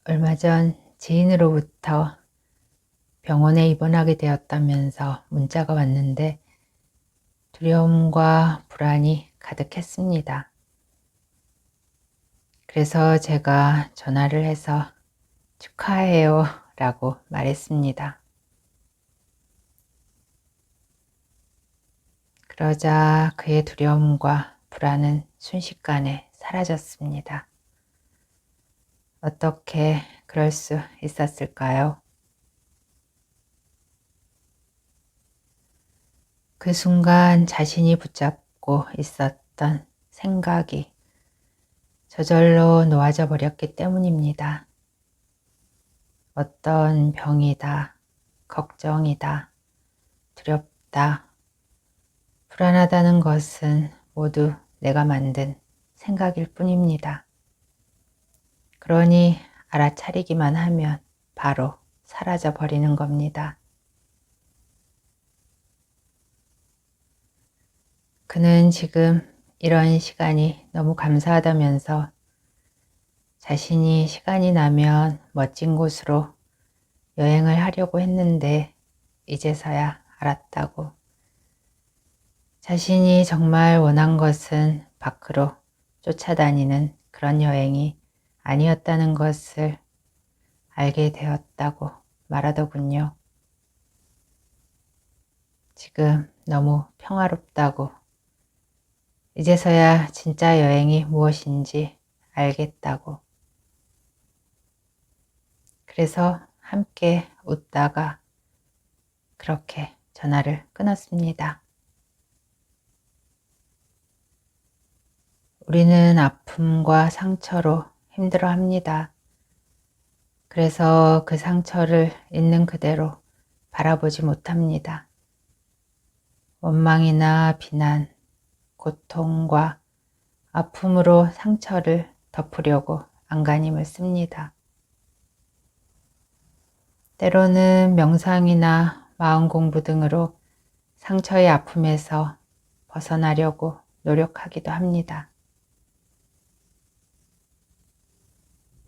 얼마 전 지인으로부터 병원에 입원하게 되었다면서 문자가 왔는데 두려움과 불안이 가득했습니다. 그래서 제가 전화를 해서 축하해요 라고 말했습니다. 그러자 그의 두려움과 불안은 순식간에 사라졌습니다. 어떻게 그럴 수 있었을까요? 그 순간 자신이 붙잡고 있었던 생각이 저절로 놓아져 버렸기 때문입니다. 어떤 병이다, 걱정이다, 두렵다, 불안하다는 것은 모두 내가 만든 생각일 뿐입니다. 그러니 알아차리기만 하면 바로 사라져 버리는 겁니다. 그는 지금 이런 시간이 너무 감사하다면서 자신이 시간이 나면 멋진 곳으로 여행을 하려고 했는데 이제서야 알았다고. 자신이 정말 원한 것은 밖으로 쫓아다니는 그런 여행이 아니었다는 것을 알게 되었다고 말하더군요. 지금 너무 평화롭다고. 이제서야 진짜 여행이 무엇인지 알겠다고. 그래서 함께 웃다가 그렇게 전화를 끊었습니다. 우리는 아픔과 상처로 힘들어합니다. 그래서 그 상처를 있는 그대로 바라보지 못합니다. 원망이나 비난, 고통과 아픔으로 상처를 덮으려고 안간힘을 씁니다. 때로는 명상이나 마음 공부 등으로 상처의 아픔에서 벗어나려고 노력하기도 합니다.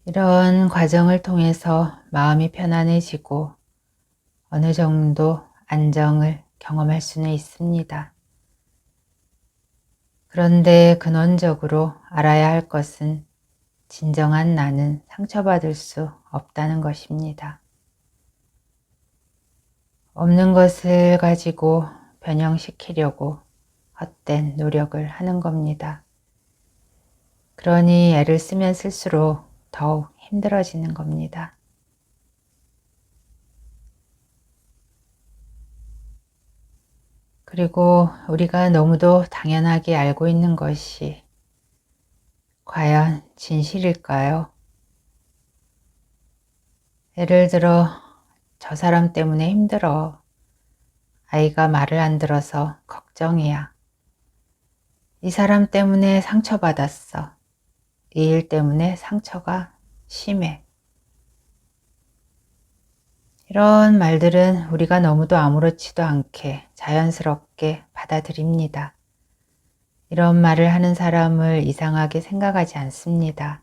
이런 과정을 통해서 마음이 편안해지고 어느 정도 안정을 경험할 수는 있습니다. 그런데 근원적으로 알아야 할 것은 진정한 나는 상처받을 수 없다는 것입니다. 없는 것을 가지고 변형시키려고 헛된 노력을 하는 겁니다. 그러니 애를 쓰면 쓸수록 더욱 힘들어지는 겁니다. 그리고 우리가 너무도 당연하게 알고 있는 것이 과연 진실일까요? 예를 들어 저 사람 때문에 힘들어. 아이가 말을 안 들어서 걱정이야. 이 사람 때문에 상처받았어. 이 일 때문에 상처가 심해. 이런 말들은 우리가 너무도 아무렇지도 않게 자연스럽게 받아들입니다. 이런 말을 하는 사람을 이상하게 생각하지 않습니다.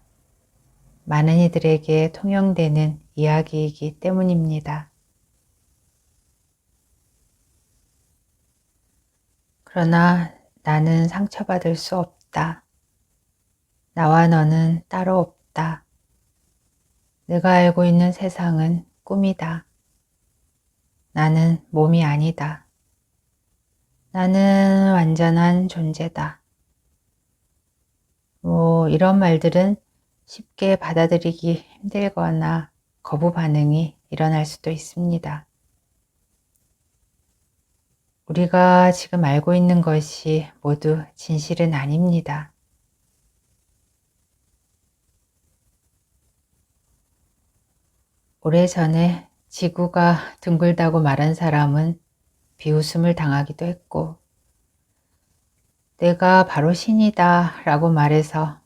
많은 이들에게 통용되는 이야기이기 때문입니다. 그러나 나는 상처받을 수 없다. 나와 너는 따로 없다. 내가 알고 있는 세상은 꿈이다. 나는 몸이 아니다. 나는 완전한 존재다. 이런 말들은 쉽게 받아들이기 힘들거나 거부 반응이 일어날 수도 있습니다. 우리가 지금 알고 있는 것이 모두 진실은 아닙니다. 오래전에 지구가 둥글다고 말한 사람은 비웃음을 당하기도 했고, 내가 바로 신이다 라고 말해서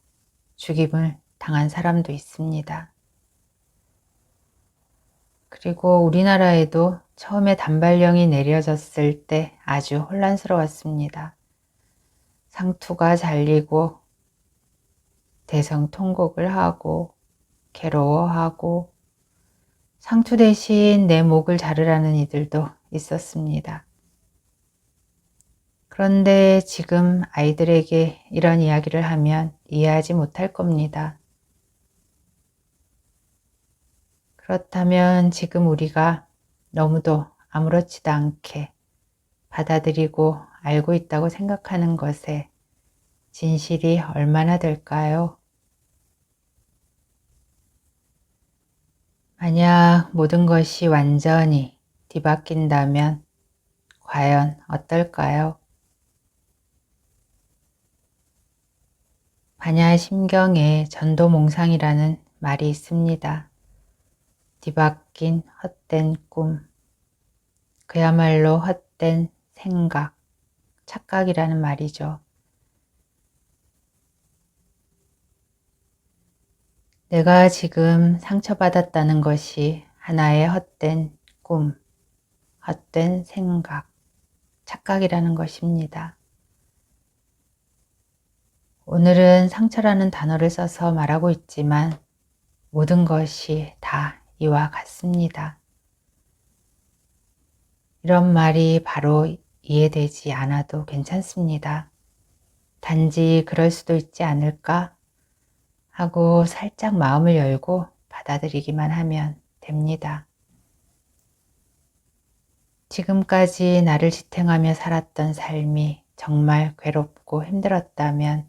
죽임을 당한 사람도 있습니다. 그리고 우리나라에도 처음에 단발령이 내려졌을 때 아주 혼란스러웠습니다. 상투가 잘리고 대성통곡을 하고 괴로워하고 상투 대신 내 목을 자르라는 이들도 있었습니다. 그런데 지금 아이들에게 이런 이야기를 하면 이해하지 못할 겁니다. 그렇다면 지금 우리가 너무도 아무렇지도 않게 받아들이고 알고 있다고 생각하는 것에 진실이 얼마나 될까요? 만약 모든 것이 완전히 뒤바뀐다면 과연 어떨까요? 반야심경에 전도몽상이라는 말이 있습니다. 뒤바뀐 헛된 꿈, 그야말로 헛된 생각, 착각이라는 말이죠. 내가 지금 상처받았다는 것이 하나의 헛된 꿈, 헛된 생각, 착각이라는 것입니다. 오늘은 상처라는 단어를 써서 말하고 있지만 모든 것이 다 이와 같습니다. 이런 말이 바로 이해되지 않아도 괜찮습니다. 단지 그럴 수도 있지 않을까 하고 살짝 마음을 열고 받아들이기만 하면 됩니다. 지금까지 나를 지탱하며 살았던 삶이 정말 괴롭고 힘들었다면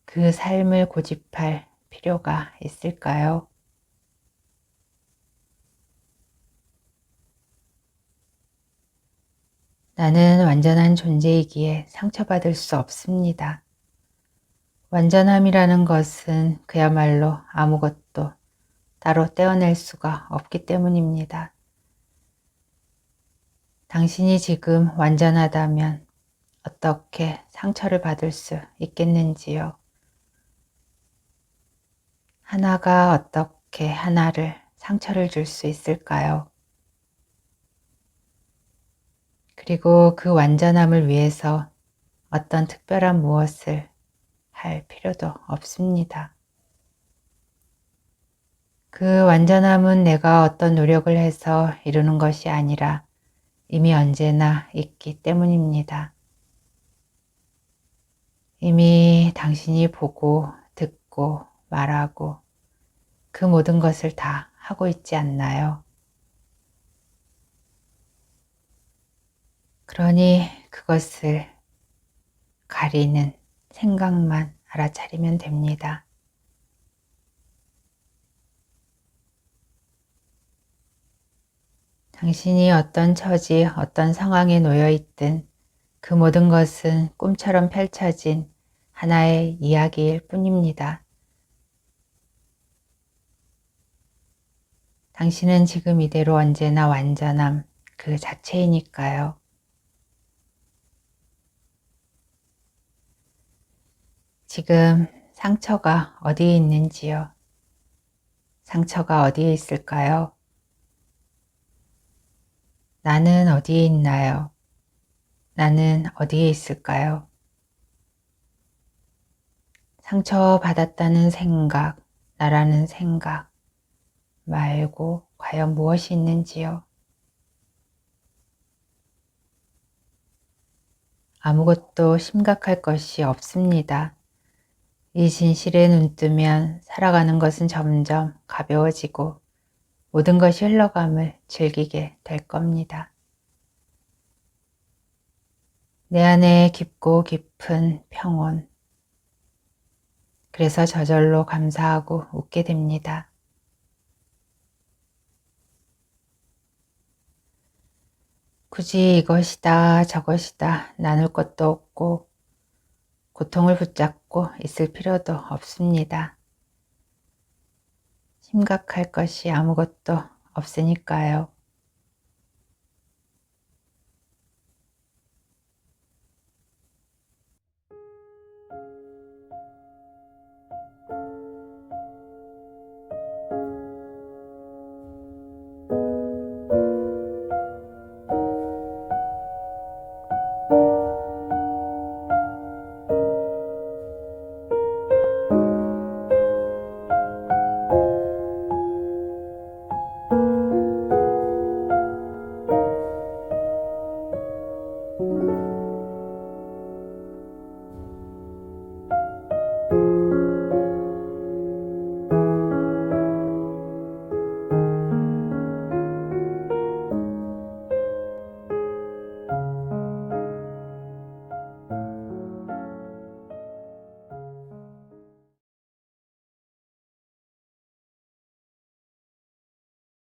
그 삶을 고집할 필요가 있을까요? 나는 완전한 존재이기에 상처받을 수 없습니다. 완전함이라는 것은 그야말로 아무것도 따로 떼어낼 수가 없기 때문입니다. 당신이 지금 완전하다면 어떻게 상처를 받을 수 있겠는지요? 하나가 어떻게 하나를 상처를 줄 수 있을까요? 그리고 그 완전함을 위해서 어떤 특별한 무엇을 할 필요도 없습니다. 그 완전함은 내가 어떤 노력을 해서 이루는 것이 아니라 이미 언제나 있기 때문입니다. 이미 당신이 보고 듣고 말하고 그 모든 것을 다 하고 있지 않나요? 그러니 그것을 가리는 생각만 알아차리면 됩니다. 당신이 어떤 처지, 어떤 상황에 놓여 있든 그 모든 것은 꿈처럼 펼쳐진 하나의 이야기일 뿐입니다. 당신은 지금 이대로 언제나 완전함 그 자체이니까요. 지금 상처가 어디에 있는지요? 상처가 어디에 있을까요? 나는 어디에 있나요? 나는 어디에 있을까요? 상처받았다는 생각, 나라는 생각 말고 과연 무엇이 있는지요? 아무것도 심각할 것이 없습니다. 이 진실에 눈뜨면 살아가는 것은 점점 가벼워지고 모든 것이 흘러감을 즐기게 될 겁니다. 내 안에 깊고 깊은 평온, 그래서 저절로 감사하고 웃게 됩니다. 굳이 이것이다 저것이다 나눌 것도 없고 고통을 붙잡고 있을 필요도 없습니다. 심각할 것이 아무것도 없으니까요.